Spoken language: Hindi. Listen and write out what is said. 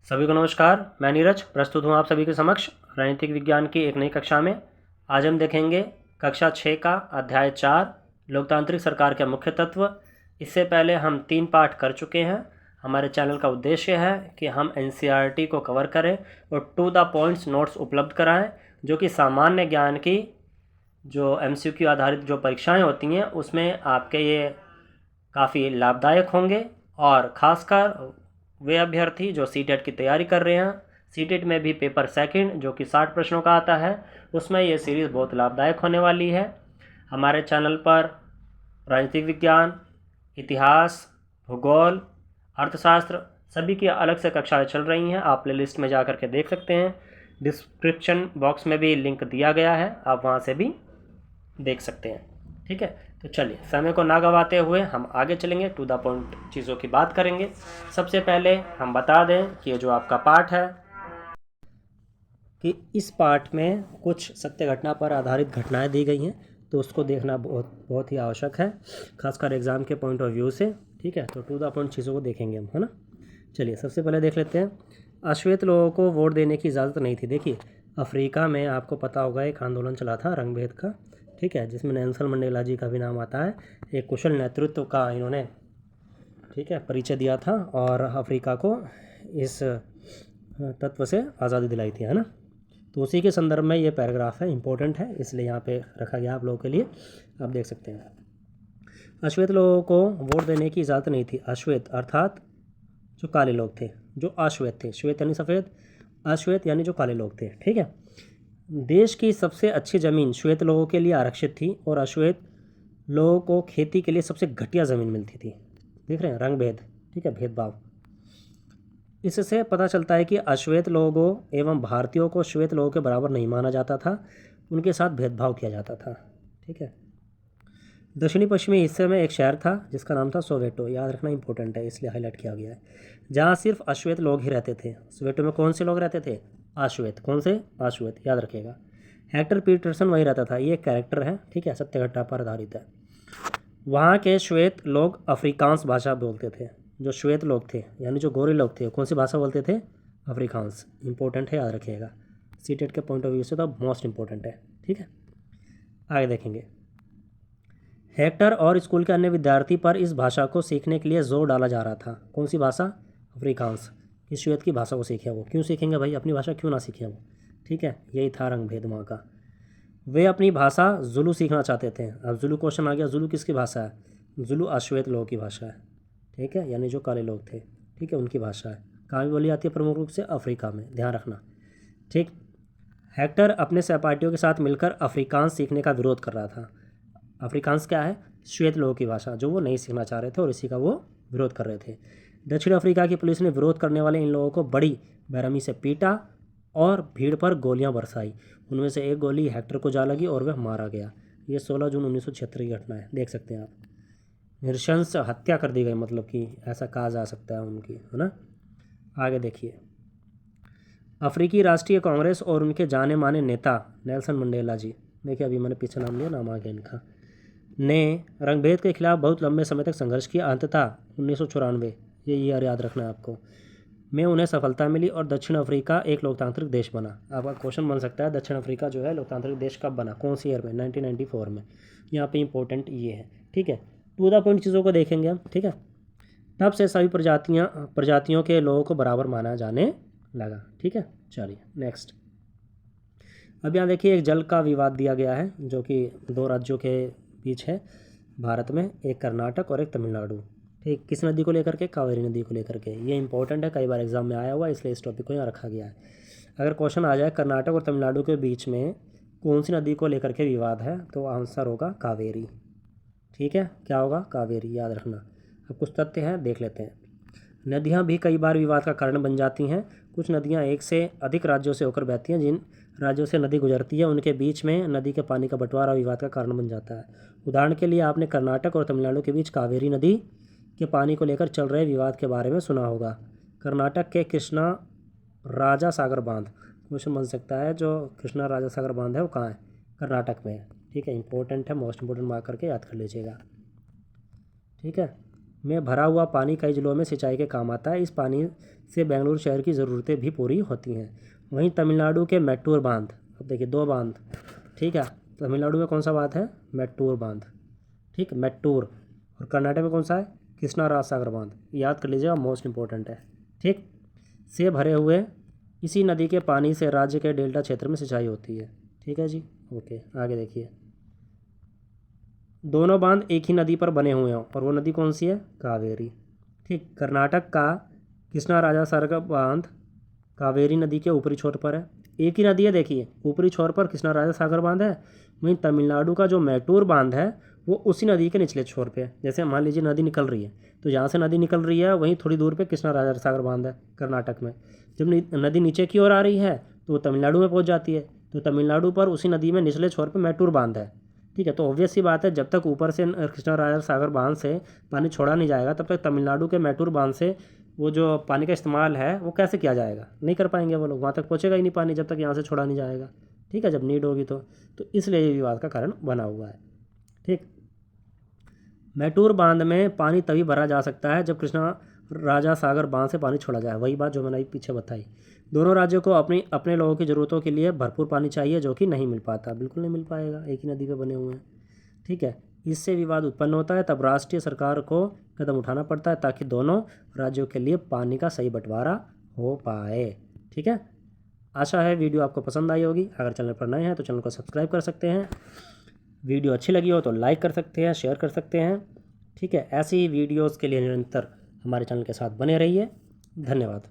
सभी को नमस्कार। मैं नीरज प्रस्तुत हूँ आप सभी के समक्ष राजनीतिक विज्ञान की एक नई कक्षा में। आज हम देखेंगे कक्षा 6 का अध्याय 4 लोकतांत्रिक सरकार के मुख्य तत्व। इससे पहले हम 3 पाठ कर चुके हैं। हमारे चैनल का उद्देश्य है कि हम एनसीईआरटी को कवर करें और टू द पॉइंट्स नोट्स उपलब्ध कराएं, जो कि सामान्य ज्ञान की जो एमसीक्यू आधारित जो परीक्षाएं होती हैं उसमें आपके ये काफ़ी लाभदायक होंगे। और ख़ासकर वे अभ्यर्थी जो सीटेट की तैयारी कर रहे हैं, सीटेट में भी पेपर सेकंड जो कि 60 प्रश्नों का आता है, उसमें ये सीरीज़ बहुत लाभदायक होने वाली है। हमारे चैनल पर राजनीतिक विज्ञान, इतिहास, भूगोल, अर्थशास्त्र सभी की अलग से कक्षाएं चल रही हैं। आप प्लेलिस्ट में जा कर के देख सकते हैं। डिस्क्रिप्शन बॉक्स में भी लिंक दिया गया है, आप वहाँ से भी देख सकते हैं। ठीक है, तो चलिए समय को ना गवाते हुए हम आगे चलेंगे, टू द पॉइंट चीज़ों की बात करेंगे। सबसे पहले हम बता दें कि ये जो आपका पाठ है कि इस पाठ में कुछ सत्य घटना पर आधारित घटनाएं दी गई हैं, तो उसको देखना बहुत ही आवश्यक है, खासकर एग्ज़ाम के पॉइंट ऑफ व्यू से। ठीक है, तो टू द पॉइंट चीज़ों को देखेंगे हम, है ना। चलिए सबसे पहले देख लेते हैं। अश्वेत लोगों को वोट देने की इजाज़त नहीं थी। देखिए, अफ्रीका में आपको पता होगा एक आंदोलन चला था रंगभेद का, ठीक है, जिसमें नेल्सन मंडेला जी का भी नाम आता है। एक कुशल नेतृत्व का इन्होंने, ठीक है, परिचय दिया था और अफ्रीका को इस तत्व से आज़ादी दिलाई थी, है ना। तो उसी के संदर्भ में ये पैराग्राफ है, इंपॉर्टेंट है, इसलिए यहाँ पे रखा गया आप लोगों के लिए। आप देख सकते हैं, अश्वेत लोगों को वोट देने की इजाज़त नहीं थी। अश्वेत अर्थात जो काले लोग थे, जो अश्वेत थे, श्वेत यानी सफ़ेद, अश्वेत यानी जो काले लोग थे। ठीक है, देश की सबसे अच्छी ज़मीन श्वेत लोगों के लिए आरक्षित थी और अश्वेत लोगों को खेती के लिए सबसे घटिया ज़मीन मिलती थी। देख रहे हैं, रंगभेद, ठीक है, भेदभाव। इससे पता चलता है कि अश्वेत लोगों एवं भारतीयों को श्वेत लोगों के बराबर नहीं माना जाता था, उनके साथ भेदभाव किया जाता था। ठीक है, दक्षिणी पश्चिमी हिस्से में एक शहर था जिसका नाम था सोवेटो। याद रखना इंपॉर्टेंट है, इसलिए हाईलाइट किया गया है। जहाँ सिर्फ अश्वेत लोग ही रहते थे। सोवेटो में कौन से लोग रहते थे? अश्वेत। कौन से? अश्वेत, याद रखिएगा। हेक्टर पीटरसन वही रहता था। ये एक कैरेक्टर है, ठीक है, सत्य घटना पर आधारित है। वहाँ के श्वेत लोग अफ्रीकांस भाषा बोलते थे। जो श्वेत लोग थे यानी जो गोरे लोग थे, कौन सी भाषा बोलते थे? अफ्रीकांस। इंपॉर्टेंट है, याद रखिएगा, सीटेट के पॉइंट ऑफ व्यू से तो मोस्ट इंपॉर्टेंट है। ठीक है, आगे देखेंगे। हेक्टर और स्कूल के अन्य विद्यार्थी पर इस भाषा को सीखने के लिए जोर डाला जा रहा था। कौन सी भाषा? अफ्रीकांस। इस श्वेत की भाषा को सीखे वो। क्यों सीखेंगे भाई, अपनी भाषा क्यों ना सीखें वो? ठीक है, यही था रंगभेद वहाँ का। वे अपनी भाषा जुलू सीखना चाहते थे। अब जुलू क्वेश्चन आ गया, जुलू किसकी भाषा है? जुलू अश्वेत लोगों की भाषा है। ठीक है, यानी जो काले लोग थे, ठीक है, उनकी भाषा है। कहाँ भी बोली जाती है? प्रमुख रूप से अफ्रीका में, ध्यान रखना। ठीक, हेक्टर अपने सहपाठियों के साथ मिलकर अफ्रीकांस सीखने का विरोध कर रहा था। अफ्रीकांस क्या है? श्वेत लोगों की भाषा, जो वो नहीं सीखना चाह रहे थे और इसी का वो विरोध कर रहे थे। दक्षिण अफ्रीका की पुलिस ने विरोध करने वाले इन लोगों को बड़ी बेरहमी से पीटा और भीड़ पर गोलियां बरसाई। उनमें से एक गोली हेक्टर को जा लगी और वह मारा गया। ये 16 जून 1976 की घटना है, देख सकते हैं आप। नृशंस हत्या कर दी गई, मतलब कि ऐसा कहा जा सकता है उनकी, है ना। आगे देखिए। अफ्रीकी राष्ट्रीय कांग्रेस और उनके जाने माने नेता नेल्सन मंडेला जी, देखिए अभी मैंने पीछे नाम लिया, नाम आ गया इनका, ने रंगभेद के खिलाफ बहुत लंबे समय तक संघर्ष किया। अंततः 1994, ये ईयर याद रखना है आपको, में उन्हें सफलता मिली और दक्षिण अफ्रीका एक लोकतांत्रिक देश बना। आपका क्वेश्चन बन सकता है, दक्षिण अफ्रीका जो है लोकतांत्रिक देश कब बना, कौन सी ईयर में? 1994 में। यहाँ पे इंपॉर्टेंट ये है। ठीक है, टू द पॉइंट चीज़ों को देखेंगे हम। ठीक है, तब से सभी प्रजातियों के लोगों को बराबर माना जाने लगा। ठीक है, चलिए नेक्स्ट। अब यहाँ देखिए, एक जल का विवाद दिया गया है जो कि 2 राज्यों के बीच है भारत में, एक कर्नाटक और एक तमिलनाडु। ठीक, किस नदी को लेकर के? कावेरी नदी को लेकर के। ये इंपॉर्टेंट है, कई बार एग्जाम में आया हुआ है, इसलिए इस टॉपिक को यहाँ रखा गया है। अगर क्वेश्चन आ जाए कर्नाटक और तमिलनाडु के बीच में कौन सी नदी को लेकर के विवाद है, तो आंसर होगा कावेरी। ठीक है, क्या होगा? कावेरी, याद रखना। अब कुछ तथ्य हैं, देख लेते हैं। नदियाँ भी कई बार विवाद का कारण बन जाती हैं। कुछ नदियाँ एक से अधिक राज्यों से होकर बहती हैं। जिन राज्यों से नदी गुजरती है उनके बीच में नदी के पानी का बंटवारा विवाद का कारण बन जाता है। उदाहरण के लिए आपने कर्नाटक और तमिलनाडु के बीच कावेरी नदी के पानी को लेकर चल रहे विवाद के बारे में सुना होगा। कर्नाटक के कृष्णा राजा सागर बांध, क्वेश्चन बन सकता है, जो कृष्णा राजा सागर बांध है वो कहाँ है? कर्नाटक में है। ठीक है, इंपॉर्टेंट है, मोस्ट इंपॉर्टेंट मार्क करके याद कर लीजिएगा। ठीक है, में भरा हुआ पानी कई जिलों में सिंचाई के काम आता है। इस पानी से बेंगलुरु शहर की ज़रूरतें भी पूरी होती हैं। वहीं तमिलनाडु के मैट्टूर बांध, अब देखिए 2 बांध, ठीक है। तमिलनाडु में कौन सा बांध है? मैट्टूर बांध, ठीक, मैट्टूर। और कर्नाटक में कौन सा है? कृष्णा राज सागर बांध। याद कर लीजिएगा, मोस्ट इंपॉर्टेंट है, ठीक। से भरे हुए इसी नदी के पानी से राज्य के डेल्टा क्षेत्र में सिंचाई होती है, ठीक है जी। ओके, आगे देखिए। दोनों बांध एक ही नदी पर बने हुए हैं और वो नदी कौन सी है? कावेरी, ठीक। कर्नाटक का कृष्णा राजा सागर बांध कावेरी नदी के ऊपरी छोर पर है। एक ही नदी है, देखिए, ऊपरी छोर पर कृष्णा राजा सागर बांध है। वहीं तमिलनाडु का जो मैट्टूर बांध है वो उसी नदी के निचले छोर पे है। जैसे मान लीजिए नदी निकल रही है, तो जहाँ से नदी निकल रही है वहीं थोड़ी दूर पे कृष्णा राजा सागर बांध है कर्नाटक में। जब नदी नीचे की ओर आ रही है तो वो तमिलनाडु में पहुँच जाती है। तो तमिलनाडु पर उसी नदी में निचले छोर पर मैट्टूर बांध है, ठीक है। तो ऑब्वियस सी बात है, जब तक ऊपर से कृष्णा राजा सागर बांध से पानी छोड़ा नहीं जाएगा तब तक तमिलनाडु के मैट्टूर बांध से वो जो पानी का इस्तेमाल है वो कैसे किया जाएगा? नहीं कर पाएंगे वो लोग, वहाँ तक पहुँचेगा ही नहीं पानी जब तक यहाँ से छोड़ा नहीं जाएगा, ठीक है, जब नीड होगी तो इसलिए ये विवाद का कारण बना हुआ है, ठीक। मैट्टूर बांध में पानी तभी भरा जा सकता है जब कृष्णा राजा सागर बांध से पानी छोड़ा जाए। वही बात जो मैंने पीछे बताई। दोनों राज्यों को अपने लोगों की ज़रूरतों के लिए भरपूर पानी चाहिए, जो कि नहीं मिल पाता, बिल्कुल नहीं मिल पाएगा, एक ही नदी पे बने हुए हैं, ठीक है। इससे विवाद उत्पन्न होता है, तब राष्ट्रीय सरकार को कदम उठाना पड़ता है ताकि दोनों राज्यों के लिए पानी का सही बंटवारा हो पाए, ठीक है। आशा है वीडियो आपको पसंद आई होगी। अगर चैनल पर नए हैं तो चैनल को सब्सक्राइब कर सकते हैं। वीडियो अच्छी लगी हो तो लाइक कर सकते हैं, शेयर कर सकते हैं, ठीक है। ऐसी ही वीडियोज़ के लिए निरंतर हमारे चैनल के साथ बने रहिए। धन्यवाद।